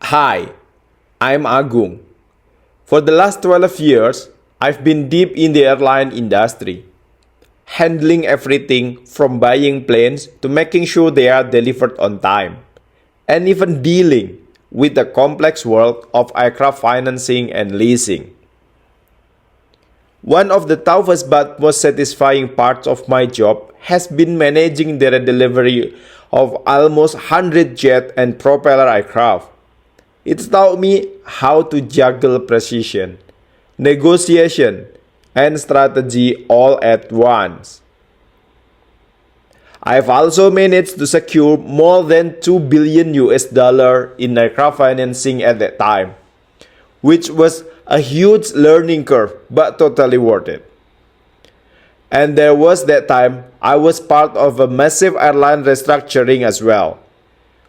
Hi, I'm Agung. For the last 12 years, I've been deep in the airline industry, handling everything from buying planes to making sure they are delivered on time, and even dealing with the complex world of aircraft financing and leasing. One of the toughest but most satisfying parts of my job has been managing the delivery of almost 100 jet and propeller aircraft. It taught me how to juggle precision, negotiation, and strategy all at once. I've also managed to secure more than 2 billion US dollar in aircraft financing at that time, which was a huge learning curve but totally worth it. And there was that time I was part of a massive airline restructuring as well,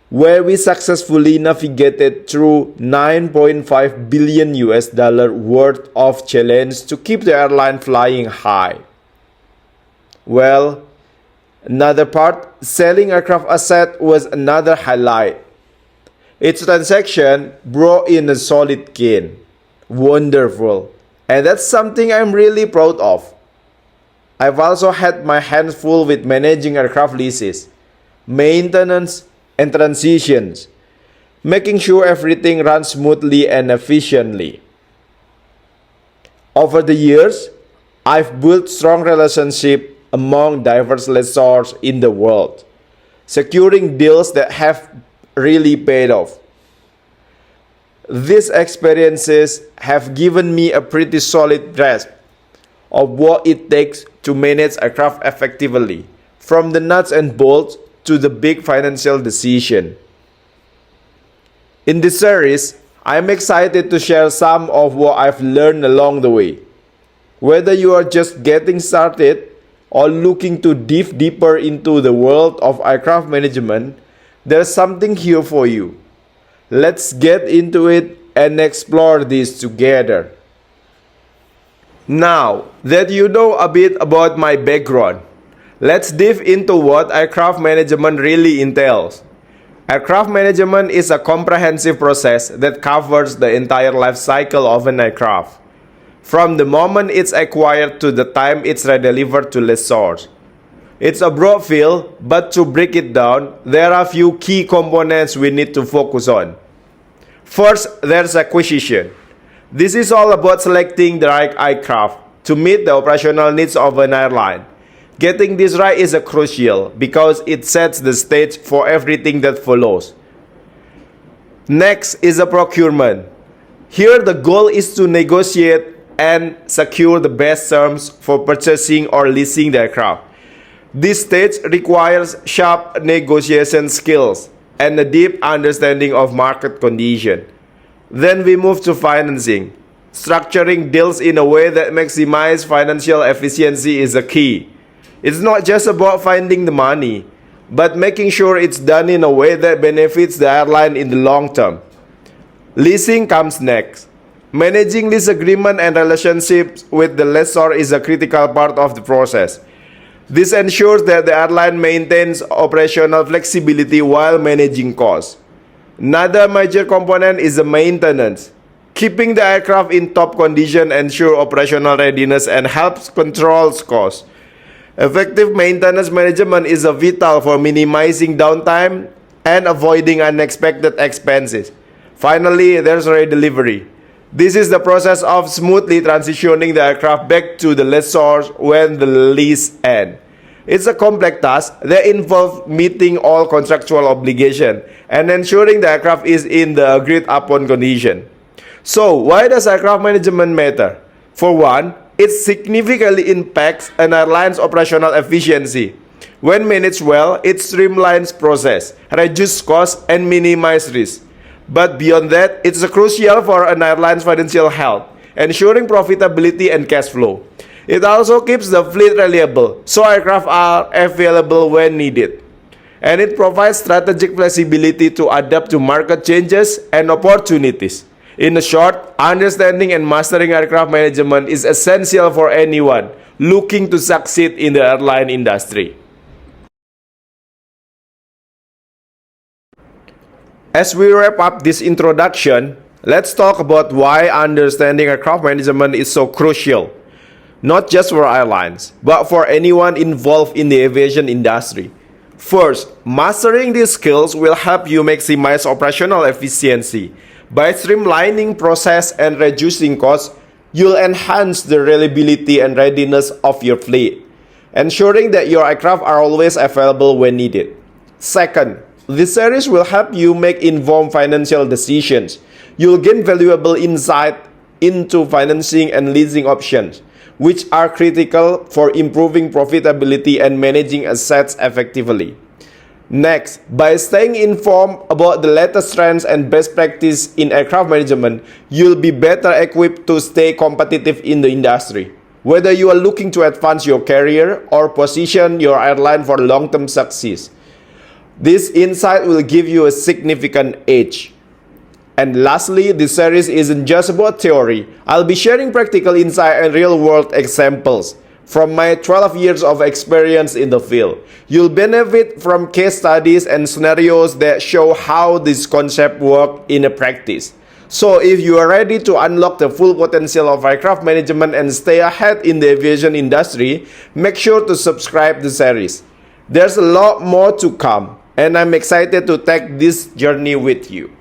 where we successfully navigated through 9.5 billion US dollar worth of challenge to keep the airline flying high. Well, another part, selling aircraft asset was another highlight. Its transaction brought in a solid gain. Wonderful. And that's something I'm really proud of. I've also had my hands full with managing aircraft leases, maintenance, and transitions, making sure everything runs smoothly and efficiently. Over the years, I've built strong relationships among diverse lessors in the world, securing deals that have really paid off. These experiences have given me a pretty solid grasp of what it takes to manage aircraft effectively, from the nuts and bolts to the big financial decision. In this series, I'm excited to share some of what I've learned along the way. Whether you are just getting started or looking to dive deeper into the world of aircraft management, there's something here for you. Let's get into it and explore this together. Now that you know a bit about my background, let's dive into what aircraft management really entails. Aircraft management is a comprehensive process that covers the entire life cycle of an aircraft, from the moment it's acquired to the time it's redelivered to lessors. It's a broad field, but to break it down, there are a few key components we need to focus on. First, there's acquisition. This is all about selecting the right aircraft to meet the operational needs of an airline. Getting this right is crucial because it sets the stage for everything that follows. Next is a procurement. Here the goal is to negotiate and secure the best terms for purchasing or leasing the aircraft. This stage requires sharp negotiation skills and a deep understanding of market conditions. Then we move to financing. Structuring deals in a way that maximizes financial efficiency is a key. It's not just about finding the money, but making sure it's done in a way that benefits the airline in the long term. Leasing comes next. Managing lease agreement and relationships with the lessor is a critical part of the process. This ensures that the airline maintains operational flexibility while managing costs. Another major component is the maintenance. Keeping the aircraft in top condition ensures operational readiness and helps control costs. Effective maintenance management is vital for minimizing downtime and avoiding unexpected expenses. Finally, there's redelivery. This is the process of smoothly transitioning the aircraft back to the lessors when the lease ends. It's a complex task that involves meeting all contractual obligations and ensuring the aircraft is in the agreed upon condition. So, why does aircraft management matter? For one, it significantly impacts an airline's operational efficiency. When managed well, it streamlines process, reduces costs, and minimizes risk. But beyond that, it's crucial for an airline's financial health, ensuring profitability and cash flow. It also keeps the fleet reliable, so aircraft are available when needed. And it provides strategic flexibility to adapt to market changes and opportunities. In short, understanding and mastering aircraft management is essential for anyone looking to succeed in the airline industry. As we wrap up this introduction, let's talk about why understanding aircraft management is so crucial, not just for airlines, but for anyone involved in the aviation industry. First, mastering these skills will help you maximize operational efficiency. By streamlining process and reducing costs, you'll enhance the reliability and readiness of your fleet, ensuring that your aircraft are always available when needed. Second, this series will help you make informed financial decisions. You'll gain valuable insight into financing and leasing options, which are critical for improving profitability and managing assets effectively. Next, by staying informed about the latest trends and best practice in aircraft management, you'll be better equipped to stay competitive in the industry. Whether you are looking to advance your career or position your airline for long-term success, this insight will give you a significant edge. And lastly, this series isn't just about theory. I'll be sharing practical insight and real-world examples from my 12 years of experience in the field. You'll benefit from case studies and scenarios that show how this concept works in a practice. So if you are ready to unlock the full potential of aircraft management and stay ahead in the aviation industry, make sure to subscribe to the series. There's a lot more to come, and I'm excited to take this journey with you.